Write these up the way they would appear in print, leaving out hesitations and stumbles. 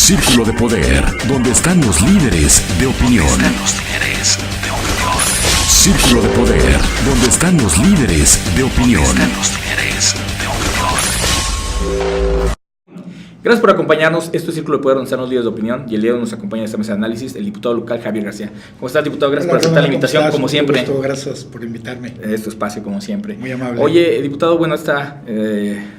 Círculo de Poder, donde están los líderes de opinión. Círculo de Poder, donde están los líderes de opinión. Gracias por acompañarnos. Esto es Círculo de Poder, donde están los líderes de opinión. Y el día de hoy nos acompaña en esta mesa de análisis el diputado local Javier García. ¿Cómo estás, diputado? Gracias por aceptar la invitación, como siempre. Gusto, gracias por invitarme. Este espacio, como siempre. Muy amable. Oye, diputado, bueno, esta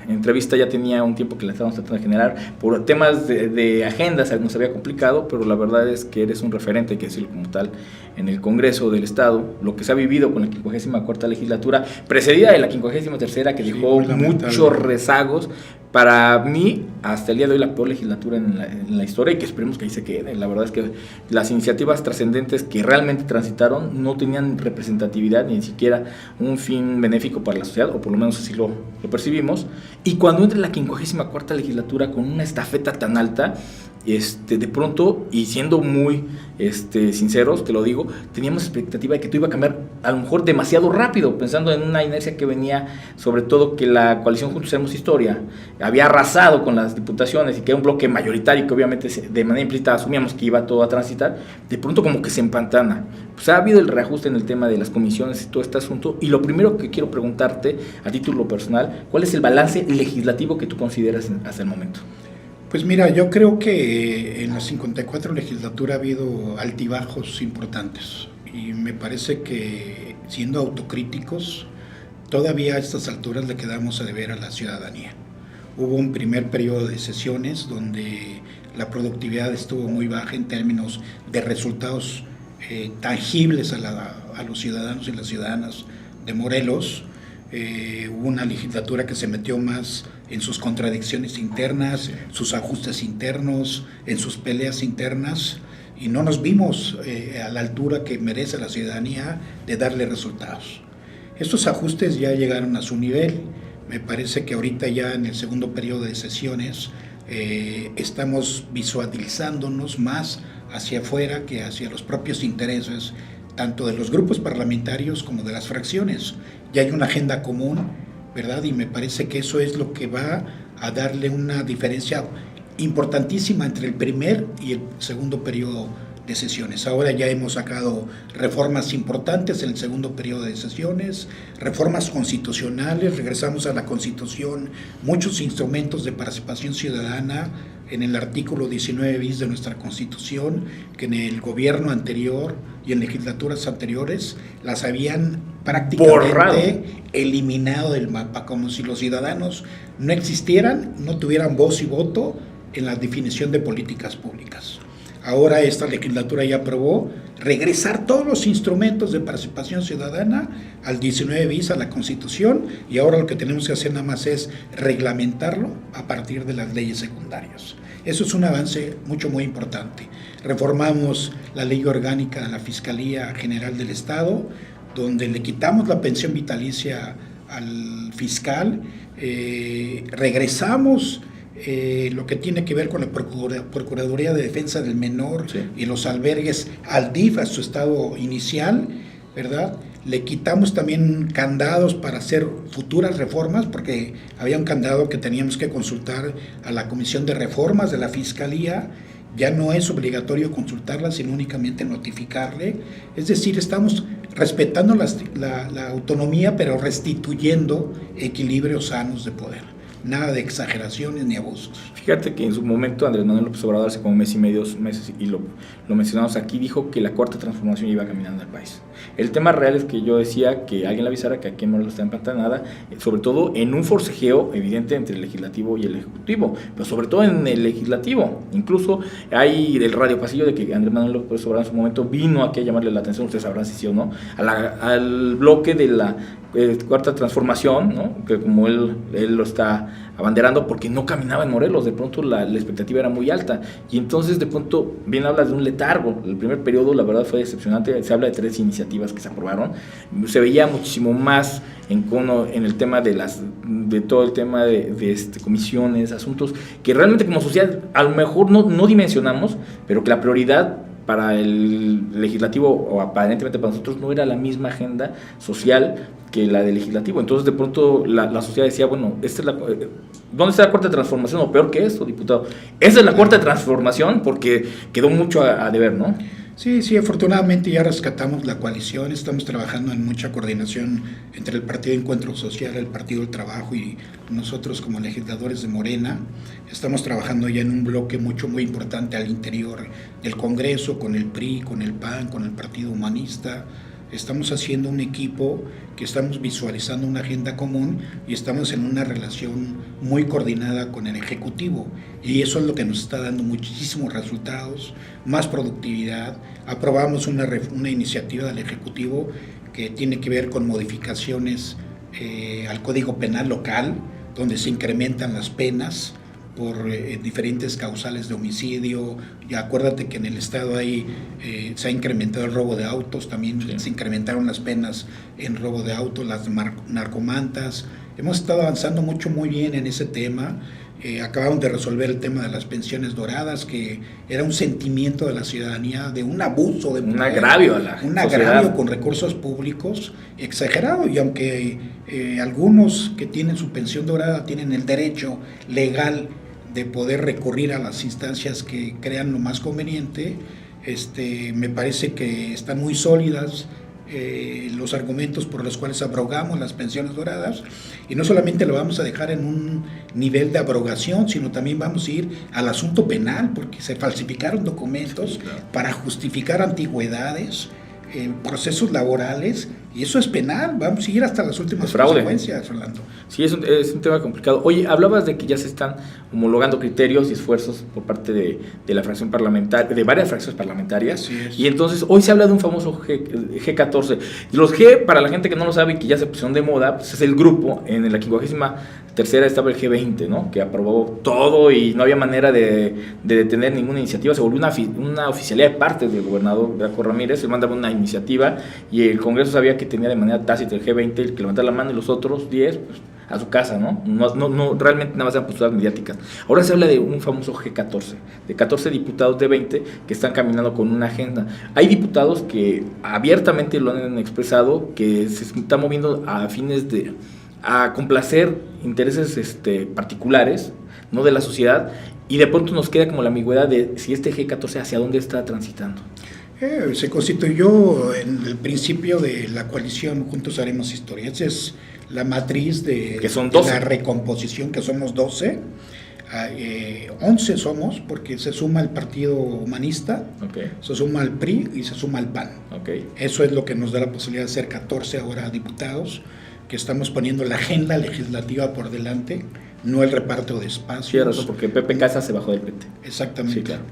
entrevista ya tenía un tiempo que la estábamos tratando de generar. Por temas de agendas nos había complicado, pero la verdad es que eres un referente, hay que decirlo como tal, en el Congreso del Estado. Lo que se ha vivido con la 54ª legislatura, precedida de la 53ª, que dejó muchos rezagos. Para mí, hasta el día de hoy, la peor legislatura en la historia, y que esperemos que ahí se quede. La verdad es que las iniciativas trascendentes que realmente transitaron no tenían representatividad, ni siquiera un fin benéfico para la sociedad, o por lo menos así lo percibimos. Y cuando entra la 54ª legislatura con una estafeta tan alta, de pronto, y siendo muy sinceros, te lo digo, teníamos expectativa de que todo iba a cambiar a lo mejor demasiado rápido, pensando en una inercia que venía, sobre todo que la coalición Juntos Haremos Historia había arrasado con las diputaciones y que era un bloque mayoritario que obviamente de manera implícita asumíamos que iba todo a transitar. De pronto como que se empantana. Pues ha habido el reajuste en el tema de las comisiones y todo este asunto, y lo primero que quiero preguntarte a título personal, ¿cuál es el balance legislativo que tú consideras hasta el momento? Pues mira, yo creo que en la 54 legislatura ha habido altibajos importantes, y me parece que, siendo autocríticos, todavía a estas alturas le quedamos a deber a la ciudadanía. Hubo un primer periodo de sesiones donde la productividad estuvo muy baja en términos de resultados tangibles a los ciudadanos y las ciudadanas de Morelos. Hubo una legislatura que se metió más en sus contradicciones internas, sus ajustes internos, en sus peleas internas, y no nos vimos a la altura que merece la ciudadanía de darle resultados. Estos ajustes ya llegaron a su nivel. Me parece que ahorita ya en el segundo periodo de sesiones estamos visualizándonos más hacia afuera que hacia los propios intereses, tanto de los grupos parlamentarios como de las fracciones. Ya hay una agenda común, ¿verdad? Y me parece que eso es lo que va a darle una diferencia importantísima entre el primer y el segundo periodo de sesiones. Ahora ya hemos sacado reformas importantes en el segundo periodo de sesiones, reformas constitucionales, regresamos a la Constitución, muchos instrumentos de participación ciudadana en el artículo 19 bis de nuestra Constitución, que en el gobierno anterior y en legislaturas anteriores las habían prácticamente eliminado del mapa, como si los ciudadanos no existieran, no tuvieran voz y voto en la definición de políticas públicas. Ahora esta legislatura ya aprobó regresar todos los instrumentos de participación ciudadana al 19 bis, a la Constitución, y ahora lo que tenemos que hacer nada más es reglamentarlo a partir de las leyes secundarias. Eso es un avance muy importante. Reformamos la ley orgánica de la Fiscalía General del Estado, donde le quitamos la pensión vitalicia al fiscal, regresamos lo que tiene que ver con la Procuraduría de Defensa del Menor, sí, y los albergues al DIF, a su estado inicial, ¿verdad? Le quitamos también candados para hacer futuras reformas, porque había un candado que teníamos que consultar a la Comisión de Reformas de la Fiscalía. Ya no es obligatorio consultarla, sino únicamente notificarle. Es decir, estamos respetando la autonomía, pero restituyendo equilibrios sanos de poder. Nada de exageraciones ni abusos. Fíjate que en su momento Andrés Manuel López Obrador, hace como meses, y lo mencionamos aquí, dijo que la cuarta transformación iba caminando al país. El tema real es que yo decía que alguien le avisara que aquí en Morelos está empantanada, sobre todo en un forcejeo evidente entre el legislativo y el ejecutivo, pero sobre todo en el legislativo. Incluso hay el radio pasillo de que Andrés Manuel López Obrador en su momento vino aquí a llamarle la atención, ustedes sabrán si sí o no, al bloque de la cuarta transformación, ¿no? Que como él lo está abanderando, porque no caminaba en Morelos. De pronto la expectativa era muy alta, y entonces de pronto bien hablas de un letargo. El primer periodo la verdad fue decepcionante. Se habla de 3 iniciativas que se aprobaron, se veía muchísimo más en el tema de todo el tema de comisiones, asuntos que realmente como sociedad a lo mejor no dimensionamos, pero que la prioridad para el legislativo, o aparentemente para nosotros, no era la misma agenda social que la del legislativo. Entonces de pronto la sociedad decía, bueno, esta es ¿dónde está la cuarta transformación? O peor que esto, diputado, esa es la cuarta transformación, porque quedó mucho a deber, ¿no? Sí, afortunadamente ya rescatamos la coalición, estamos trabajando en mucha coordinación entre el Partido Encuentro Social, el Partido del Trabajo y nosotros como legisladores de Morena. Estamos trabajando ya en un bloque muy importante al interior del Congreso, con el PRI, con el PAN, con el Partido Humanista. Estamos haciendo un equipo que estamos visualizando una agenda común y estamos en una relación muy coordinada con el Ejecutivo, y eso es lo que nos está dando muchísimos resultados, más productividad. Aprobamos una iniciativa del Ejecutivo que tiene que ver con modificaciones al Código Penal local, donde se incrementan las penas por diferentes causales de homicidio. Y acuérdate que en el estado ahí se ha incrementado el robo de autos, también se incrementaron las penas en robo de autos, las narcomantas. Hemos estado avanzando muy bien en ese tema. Acabamos de resolver el tema de las pensiones doradas, que era un sentimiento de la ciudadanía, de un abuso, de un agravio a la un sociedad. Agravio con recursos públicos exagerado, y aunque algunos que tienen su pensión dorada tienen el derecho legal de poder recurrir a las instancias que crean lo más conveniente, me parece que están muy sólidas los argumentos por los cuales abrogamos las pensiones doradas, y no solamente lo vamos a dejar en un nivel de abrogación, sino también vamos a ir al asunto penal, porque se falsificaron documentos para justificar antigüedades, procesos laborales, y eso es penal. Vamos a ir hasta las últimas consecuencias, Rolando. Sí, es un tema complicado. Oye, hablabas de que ya se están homologando criterios y esfuerzos por parte de la fracción parlamentaria, de varias fracciones parlamentarias. Y entonces hoy se habla de un famoso G14. Y los G, para la gente que no lo sabe y que ya se pusieron de moda, pues es el grupo. En la 53ª estaba el G20, ¿no? Que aprobó todo y no había manera de detener ninguna iniciativa. Se volvió una oficialidad de parte del gobernador Graco Ramírez. Él mandaba una iniciativa y el Congreso sabía que tenía de manera tácita el G20, el que levantaba la mano, y los otros 10, pues, a su casa, ¿no? No realmente nada más eran posturas mediáticas. Ahora se habla de un famoso G14, de 14 diputados de 20 que están caminando con una agenda. Hay diputados que abiertamente lo han expresado, que se están moviendo a fines a complacer intereses particulares, no de la sociedad, y de pronto nos queda como la ambigüedad de si este G14 hacia dónde está transitando. Se constituyó en el principio de la coalición Juntos Haremos Historia. Esa es la matriz de la recomposición, que somos 12. 11 somos, porque se suma el Partido Humanista, se suma el PRI y se suma el PAN. Eso es lo que nos da la posibilidad de ser 14 ahora diputados, que estamos poniendo la agenda legislativa por delante, no el reparto de espacios. Sí, porque Pepe Casa se bajó del PT. Exactamente. Sí, claro.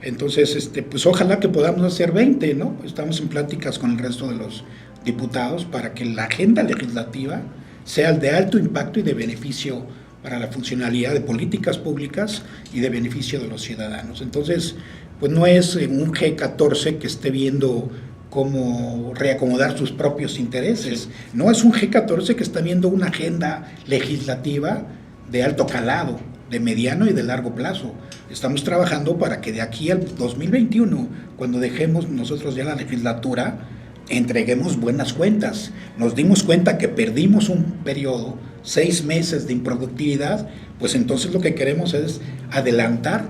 Entonces, pues ojalá que podamos hacer 20, ¿no? Estamos en pláticas con el resto de los diputados para que la agenda legislativa sea de alto impacto y de beneficio para la funcionalidad de políticas públicas y de beneficio de los ciudadanos. Entonces, pues no es un G14 que esté viendo cómo reacomodar sus propios intereses, no, es un G14 que está viendo una agenda legislativa de alto calado, de mediano y de largo plazo. Estamos trabajando para que de aquí al 2021, cuando dejemos nosotros ya la legislatura, entreguemos buenas cuentas. Nos dimos cuenta que perdimos un periodo, 6 meses de improductividad, pues entonces lo que queremos es adelantar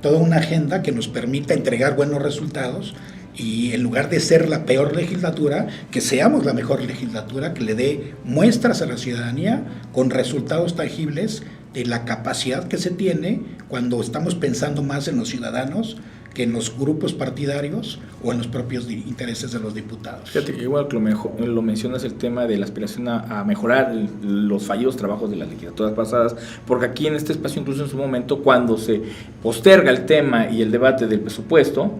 toda una agenda que nos permita entregar buenos resultados, y en lugar de ser la peor legislatura, que seamos la mejor legislatura, que le dé muestras a la ciudadanía con resultados tangibles de la capacidad que se tiene cuando estamos pensando más en los ciudadanos que en los grupos partidarios o en los propios intereses de los diputados. Fíjate que igual que lo mencionas, el tema de la aspiración a mejorar los fallidos trabajos de las legislaturas pasadas, porque aquí en este espacio, incluso en su momento, cuando se posterga el tema y el debate del presupuesto,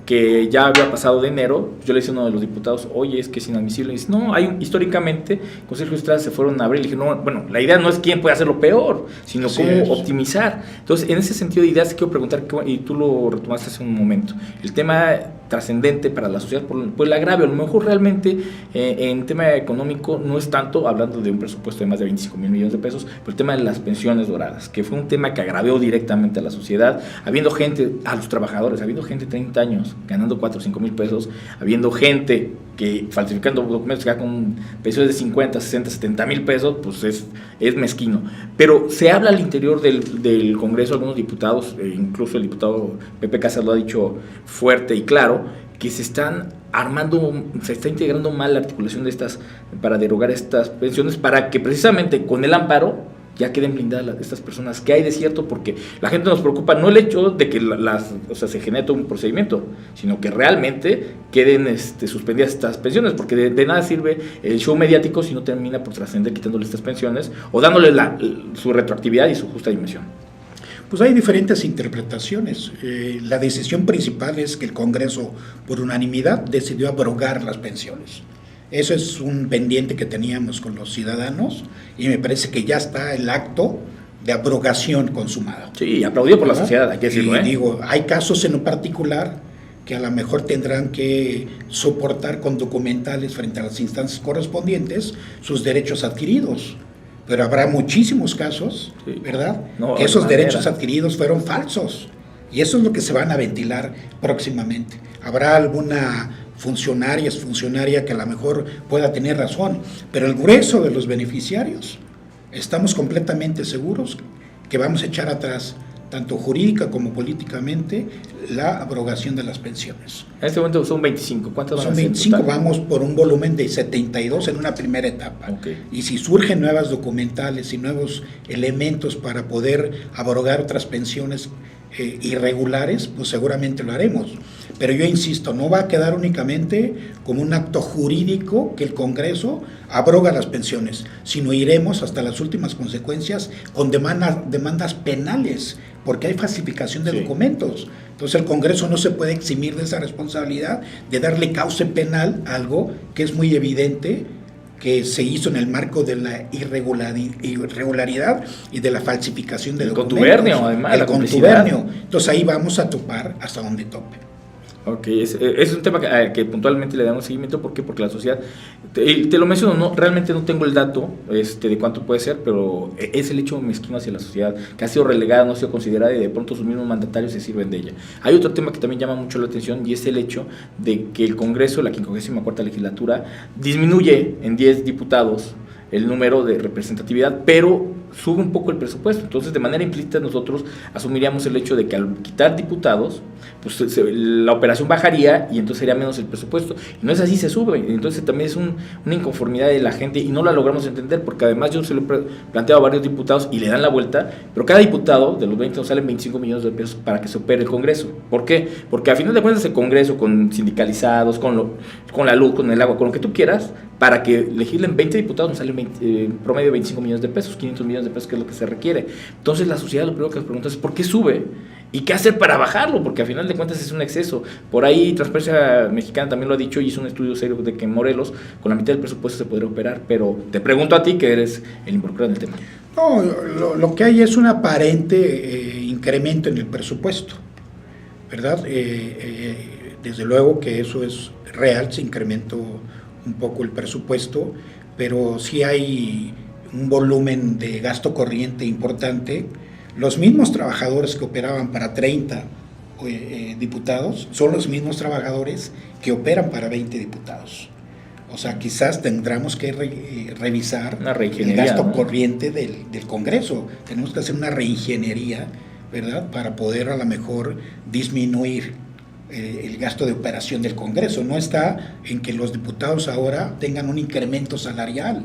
que ya había pasado de enero, yo le decía a uno de los diputados, oye, es que es inadmisible, y dice, no, históricamente, con Sergio Estrada se fueron a abrir, y dije, no, bueno, la idea no es quién puede hacerlo peor, sino cómo optimizar. Entonces, en ese sentido de ideas, quiero preguntar, y tú lo retomaste hace un momento, el tema trascendente para la sociedad por el agravio. A lo mejor realmente en tema económico no es tanto, hablando de un presupuesto de más de 25 mil millones de pesos, pero el tema de las pensiones doradas, que fue un tema que agravió directamente a la sociedad, habiendo gente, a los trabajadores, habiendo gente de 30 años ganando 4 o 5 mil pesos, habiendo gente que falsificando documentos ya con pensiones de 50, 60, 70 mil pesos, pues es mezquino. Pero se habla al interior del Congreso, algunos diputados, incluso el diputado Pepe Casas lo ha dicho fuerte y claro, que se está integrando mal la articulación de estas, para derogar estas pensiones, para que precisamente con el amparo ya queden blindadas estas personas. ¿Qué hay de cierto? Porque la gente nos preocupa no el hecho de que se genere todo un procedimiento, sino que realmente queden suspendidas estas pensiones, porque de nada sirve el show mediático si no termina por trascender quitándole estas pensiones o dándole su retroactividad y su justa dimensión. Pues hay diferentes interpretaciones. La decisión principal es que el Congreso, por unanimidad, decidió abrogar las pensiones. Eso es un pendiente que teníamos con los ciudadanos y me parece que ya está el acto de abrogación consumado. Sí, aplaudido por la sociedad, hay que decirlo. Y digo, hay casos en lo particular que a lo mejor tendrán que soportar con documentales frente a las instancias correspondientes sus derechos adquiridos. Pero habrá muchísimos casos, sí, ¿verdad? No, que esos derechos adquiridos fueron falsos. Y eso es lo que se van a ventilar próximamente. Habrá alguna funcionaria que a lo mejor pueda tener razón, pero el grueso de los beneficiarios estamos completamente seguros que vamos a echar atrás, tanto jurídica como políticamente, la abrogación de las pensiones. En este momento son 25. ¿Cuántas van a ser? Son 25, vamos por un volumen de 72 en una primera etapa. Okay. Y si surgen nuevas documentales y nuevos elementos para poder abrogar otras pensiones irregulares, pues seguramente lo haremos. Pero yo insisto, no va a quedar únicamente como un acto jurídico que el Congreso abroga las pensiones, sino iremos hasta las últimas consecuencias con demandas penales, porque hay falsificación de documentos. Entonces el Congreso no se puede eximir de esa responsabilidad de darle cauce penal a algo que es muy evidente que se hizo en el marco de la irregularidad y de la falsificación de documentos. Contubernio, además. El contubernio. Entonces ahí vamos a topar hasta donde tope. Ok, es un tema que puntualmente le damos seguimiento. ¿Por qué? Porque la sociedad, te lo menciono, realmente no tengo el dato de cuánto puede ser, pero es el hecho mezquino hacia la sociedad, que ha sido relegada, no ha sido considerada y de pronto sus mismos mandatarios se sirven de ella. Hay otro tema que también llama mucho la atención y es el hecho de que el Congreso, la 54ª legislatura, disminuye en 10 diputados el número de representatividad, pero sube un poco el presupuesto. Entonces, de manera implícita, nosotros asumiríamos el hecho de que al quitar diputados, pues la operación bajaría y entonces sería menos el presupuesto. Y no es así, se sube. Entonces, también es una inconformidad de la gente y no la logramos entender, porque además yo se lo he planteado a varios diputados y le dan la vuelta, pero cada diputado de los 20 nos salen 25 millones de pesos para que se opere el Congreso. ¿Por qué? Porque a final de cuentas el Congreso, con sindicalizados, con la luz, con el agua, con lo que tú quieras, para que legislen 20 diputados nos salen promedio de 25 millones de pesos, 500 millones de pesos, que es lo que se requiere. Entonces la sociedad lo primero que nos pregunta es ¿por qué sube? ¿Y qué hacer para bajarlo? Porque a final de cuentas es un exceso. Por ahí Transparencia Mexicana también lo ha dicho y hizo un estudio serio de que en Morelos con la mitad del presupuesto se podría operar, pero te pregunto a ti que eres el involucrado en el tema. No, lo que hay es un aparente incremento en el presupuesto, ¿verdad? Desde luego que eso es real, se incrementó un poco el presupuesto, pero sí hay un volumen de gasto corriente importante. Los mismos trabajadores que operaban para 30 diputados son los mismos trabajadores que operan para 20 diputados. O sea, quizás tendremos que revisar el gasto corriente del Congreso. Tenemos que hacer una reingeniería, ¿verdad?, para poder a lo mejor disminuir el gasto de operación del Congreso. No está en que los diputados ahora tengan un incremento salarial,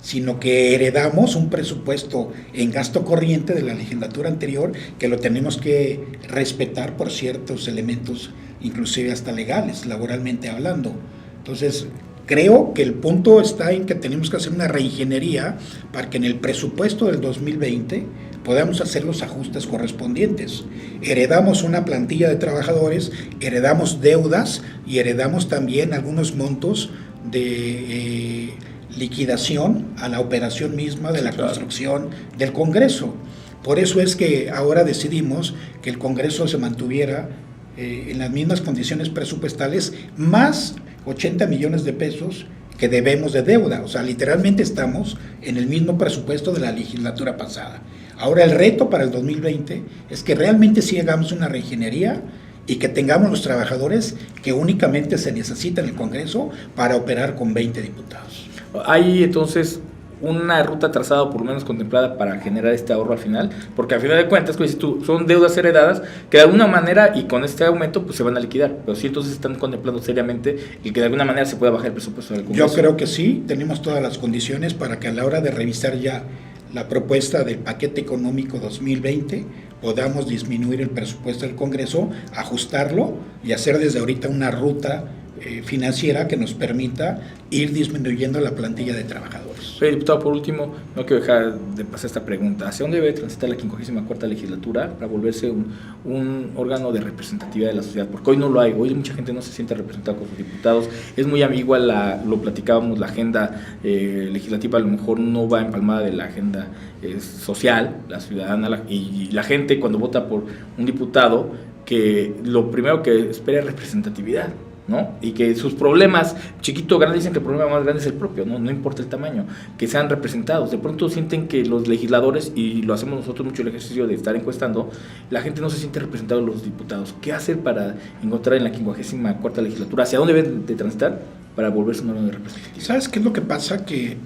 sino que heredamos un presupuesto en gasto corriente de la legislatura anterior que lo tenemos que respetar por ciertos elementos, inclusive hasta legales, laboralmente hablando. Entonces, creo que el punto está en que tenemos que hacer una reingeniería para que en el presupuesto del 2020 podamos hacer los ajustes correspondientes. Heredamos una plantilla de trabajadores, heredamos deudas y heredamos también algunos montos de liquidación a la operación misma de la construcción del Congreso. Por eso es que ahora decidimos que el Congreso se mantuviera en las mismas condiciones presupuestales, más 80 millones de pesos que debemos de deuda. O sea, literalmente estamos en el mismo presupuesto de la legislatura pasada. Ahora el reto para el 2020 es que realmente sí hagamos una reingeniería y que tengamos los trabajadores que únicamente se necesitan en el Congreso para operar con 20 diputados. Hay entonces una ruta trazada, por lo menos contemplada, para generar este ahorro al final, porque al final de cuentas, como dices tú, son deudas heredadas que de alguna manera, y con este aumento, pues se van a liquidar, pero sí entonces están contemplando seriamente el que de alguna manera se pueda bajar el presupuesto del Congreso. Yo creo que sí, tenemos todas las condiciones para que a la hora de revisar ya la propuesta del paquete económico 2020 podamos disminuir el presupuesto del Congreso, ajustarlo y hacer desde ahorita una ruta financiera que nos permita ir disminuyendo la plantilla de trabajadores. Oye, diputado, por último, no quiero dejar de pasar esta pregunta. ¿Hacia dónde debe transitar la 54ª legislatura para volverse un órgano de representatividad de la sociedad? Porque hoy no lo hay, hoy mucha gente no se siente representada con sus diputados, es muy ambigua, lo platicábamos, la agenda legislativa a lo mejor no va empalmada de la agenda social, la ciudadana, y la gente cuando vota por un diputado, que lo primero que espera es representatividad, ¿no? Y que sus problemas, chiquito o grande, dicen que el problema más grande es el propio, no importa el tamaño, que sean representados. De pronto sienten que los legisladores, y lo hacemos nosotros mucho el ejercicio de estar encuestando, la gente no se siente representada los diputados. ¿Qué hacer para encontrar en la 54ª legislatura? ¿Hacia dónde deben de transitar para volverse un órgano de representatividad? ¿Sabes qué es lo que pasa? Que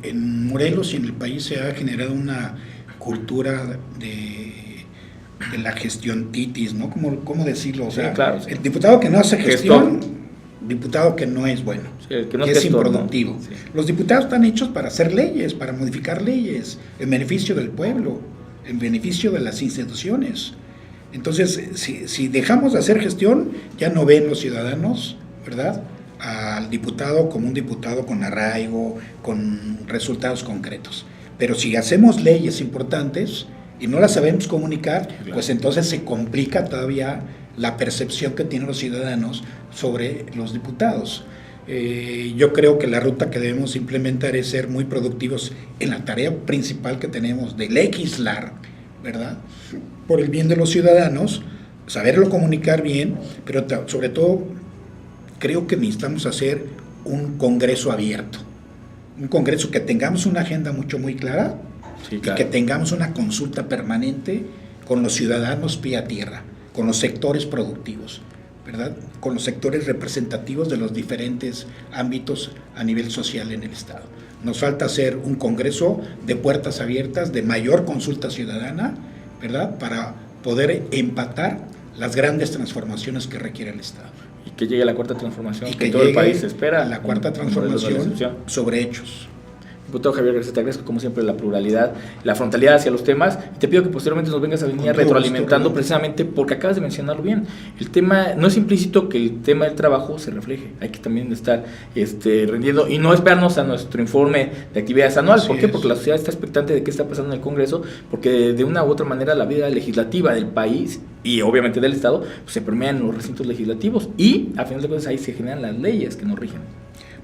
en Morelos y en el país se ha generado una cultura de la gestión titis, ¿no? ¿Cómo decirlo? O sea, sí, claro, sí. El diputado que no hace gestión, diputado que no es bueno, sí, que no es gestor, improductivo. ¿No? Sí. Los diputados están hechos para hacer leyes, para modificar leyes, en beneficio del pueblo, en beneficio de las instituciones. Entonces, si dejamos de hacer gestión, ya no ven los ciudadanos, ¿verdad?, al diputado como un diputado con arraigo, con resultados concretos. Pero si hacemos leyes importantes y no las sabemos comunicar, claro, pues entonces se complica todavía la percepción que tienen los ciudadanos sobre los diputados. Yo creo que la ruta que debemos implementar es ser muy productivos en la tarea principal que tenemos de legislar, ¿verdad?, por el bien de los ciudadanos, saberlo comunicar bien, pero sobre todo creo que necesitamos hacer un Congreso abierto, un Congreso que tengamos una agenda muy clara. Sí, claro. Y que tengamos una consulta permanente con los ciudadanos pie a tierra, con los sectores productivos, ¿verdad?, con los sectores representativos de los diferentes ámbitos a nivel social en el Estado. Nos falta hacer un Congreso de puertas abiertas, de mayor consulta ciudadana, ¿verdad?, para poder empatar las grandes transformaciones que requiere el Estado. Y que llegue a la cuarta transformación y que todo el país espera. La cuarta transformación sobre hechos. Diputado Javier García, te agradezco como siempre la pluralidad, la frontalidad hacia los temas, y te pido que posteriormente nos vengas a venir retroalimentando precisamente porque acabas de mencionarlo bien. El tema, no es implícito que el tema del trabajo se refleje, hay que también estar rendiendo y no esperarnos a nuestro informe de actividades anual. ¿Por qué? Porque la sociedad está expectante de qué está pasando en el Congreso, porque de una u otra manera la vida legislativa del país y obviamente del Estado pues, se permea en los recintos legislativos y a final de cuentas ahí se generan las leyes que nos rigen.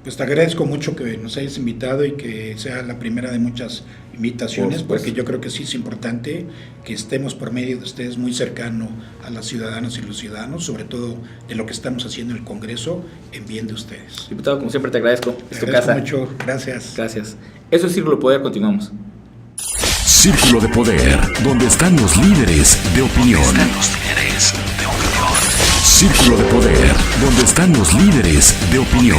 Pues te agradezco mucho que nos hayas invitado y que sea la primera de muchas invitaciones, porque yo creo que sí es importante que estemos por medio de ustedes muy cercano a las ciudadanas y los ciudadanos, sobre todo de lo que estamos haciendo en el Congreso en bien de ustedes. Diputado, como siempre te agradezco. Es tu casa. Mucho, gracias. Gracias. Eso es Círculo de Poder, continuamos. Círculo de Poder, donde están los líderes de opinión. Círculo de Poder, donde están los líderes de opinión.